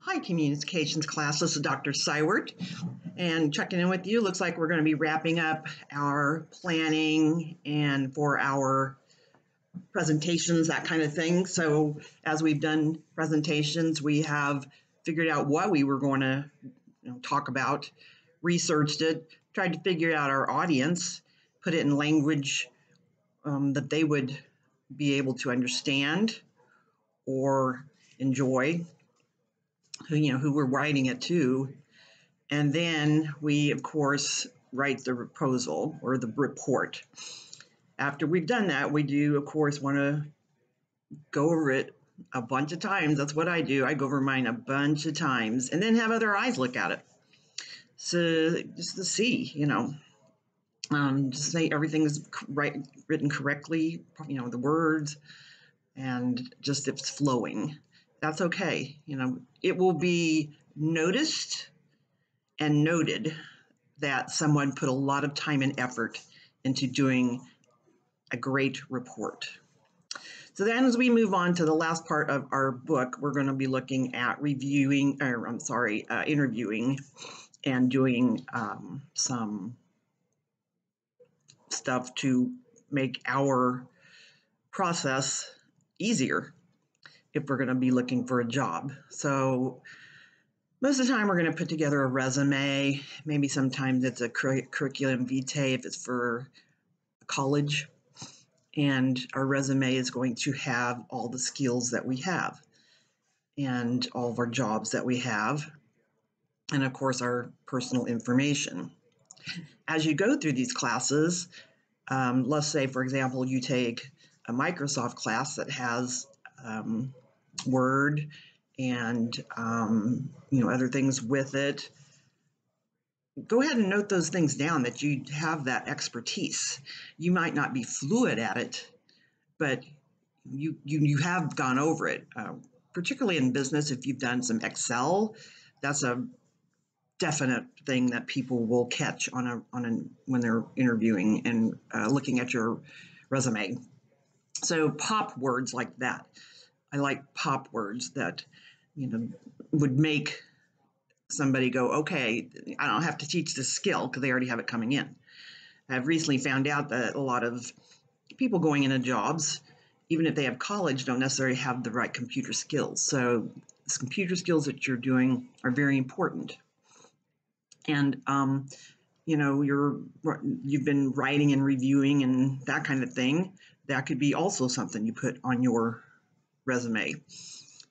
Hi, communications class. This is Dr. Sywert, and checking in with you. Looks like we're going to be wrapping up our planning and for our presentations, that kind of thing. So as we've done presentations, we have figured out what we were going to talk about, researched it, tried to figure out our audience, put it in language that they would be able to understand or enjoy, who we're writing it to. And then we, of course, write the proposal or the report. After we've done that, we do, of course, want to go over it a bunch of times. That's what I do. I go over mine a bunch of times and then have other eyes look at it. So just to see, just say everything is written correctly, the words, and just if it's flowing. That's okay. It will be noticed and noted that someone put a lot of time and effort into doing a great report. So then as we move on to the last part of our book, we're going to be looking at interviewing and doing some stuff to make our process easier if we're going to be looking for a job. So most of the time we're going to put together a resume. Maybe sometimes it's a curriculum vitae if it's for college. And our resume is going to have all the skills that we have and all of our jobs that we have. And of course, our personal information. As you go through these classes, let's say, for example, you take a Microsoft class that has Word and other things with it. Go ahead and note those things down that you have that expertise. You might not be fluid at it, but you have gone over it. Particularly in business, if you've done some Excel, that's a definite thing that people will catch when they're interviewing and looking at your resume. So pop words like that. I like pop words that would make somebody go, okay, I don't have to teach this skill because they already have it coming in. I've recently found out that a lot of people going into jobs, even if they have college, don't necessarily have the right computer skills. So the computer skills that you're doing are very important. And you've been writing and reviewing and that kind of thing. That could be also something you put on your resume.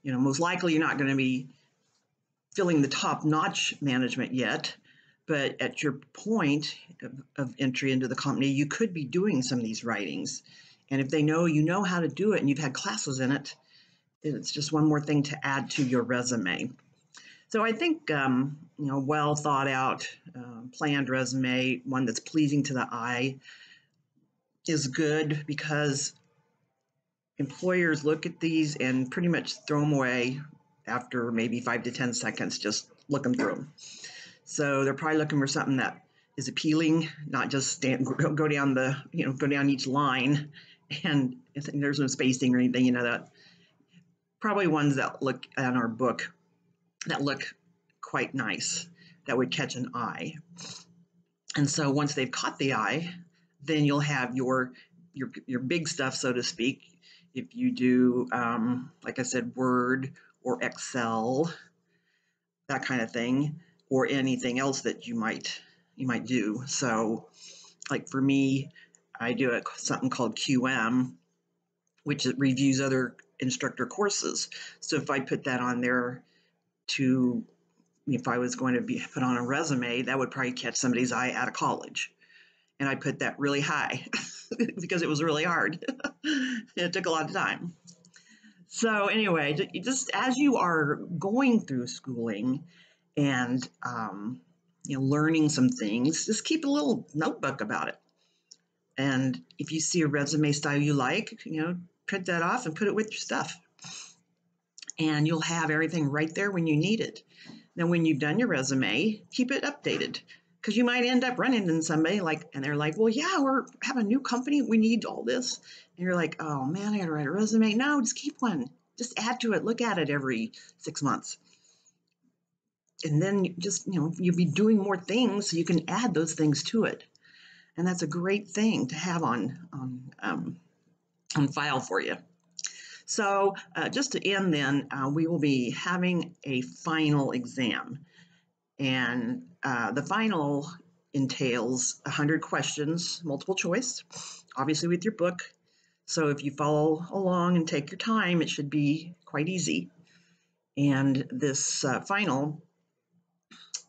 Most likely you're not going to be filling the top-notch management yet, but at your point of entry into the company, you could be doing some of these writings. And if they know you know how to do it and you've had classes in it, it's just one more thing to add to your resume. So I think, well thought out, planned resume, one that's pleasing to the eye, is good because employers look at these and pretty much throw them away after maybe 5 to 10 seconds, just looking through them. So they're probably looking for something that is appealing, not just go down each line and there's no spacing or anything, that probably ones that look in our book that look quite nice, that would catch an eye. And so once they've caught the eye, then you'll have your big stuff, so to speak. If you do, like I said, Word or Excel, that kind of thing, or anything else that you might do. So like for me, I do something called QM, which reviews other instructor courses. So if I put that on there if I was going to be put on a resume, that would probably catch somebody's eye out of college. And I put that really high because it was really hard. It took a lot of time. So anyway, just as you are going through schooling and learning some things, just keep a little notebook about it. And if you see a resume style you like, print that off and put it with your stuff. And you'll have everything right there when you need it. Now, when you've done your resume, keep it updated because you might end up running into somebody and they're like, well, yeah, we're having a new company. We need all this. And you're like, oh man, I got to write a resume. No, just keep one. Just add to it. Look at it every 6 months. And then you just, you'll be doing more things so you can add those things to it. And that's a great thing to have on file for you. So just to end then, we will be having a final exam. And the final entails 100 questions, multiple choice, obviously with your book. So if you follow along and take your time, it should be quite easy. And this final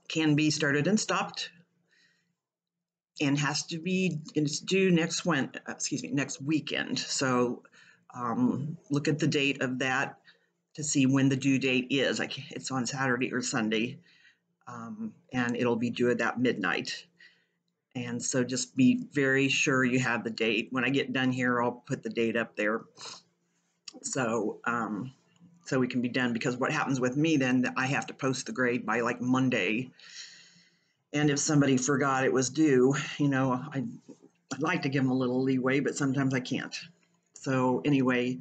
can be started and stopped, and it's due next weekend. So look at the date of that to see when the due date is. It's on Saturday or Sunday, and it'll be due at that midnight. And so just be very sure you have the date. When I get done here, I'll put the date up there. So we can be done, because what happens with me then, I have to post the grade by like Monday. And if somebody forgot it was due, I'd like to give them a little leeway, but sometimes I can't. So anyway,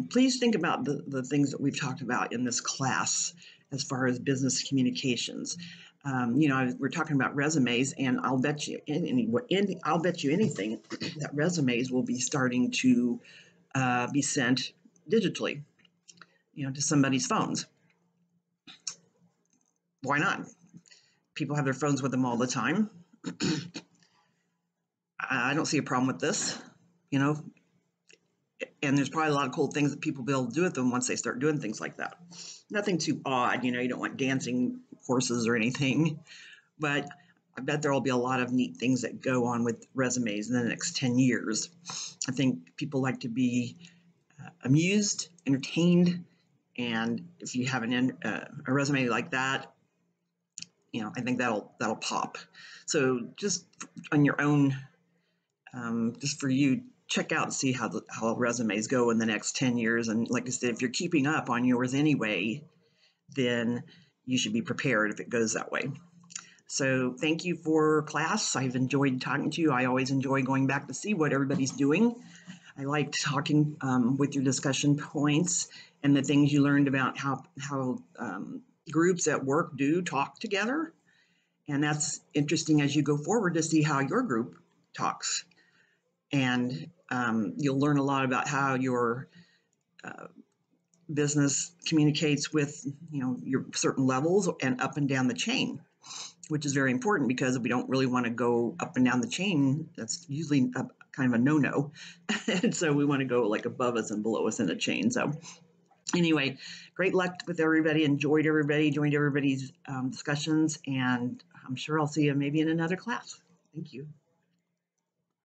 please think about the things that we've talked about in this class as far as business communications. We're talking about resumes, and I'll bet you anything that resumes will be starting to be sent digitally, to somebody's phones. Why not? People have their phones with them all the time. I don't see a problem with this, and there's probably a lot of cool things that people will be able to do with them once they start doing things like that. Nothing too odd, you don't want dancing horses or anything, but I bet there will be a lot of neat things that go on with resumes in the next 10 years. I think people like to be amused, entertained, and if you have a resume like that, I think that'll pop. So just on your own, just for you, check out and see how resumes go in the next 10 years. And like I said, if you're keeping up on yours anyway, then you should be prepared if it goes that way. So thank you for class. I've enjoyed talking to you. I always enjoy going back to see what everybody's doing. I like talking with your discussion points and the things you learned about how groups at work do talk together. And that's interesting as you go forward to see how your group talks. And you'll learn a lot about how your business communicates with, your certain levels and up and down the chain, which is very important, because we don't really want to go up and down the chain. That's usually kind of a no-no. And so we want to go like above us and below us in the chain. So anyway, great luck with everybody. Joined everybody's discussions, and I'm sure I'll see you maybe in another class. Thank you.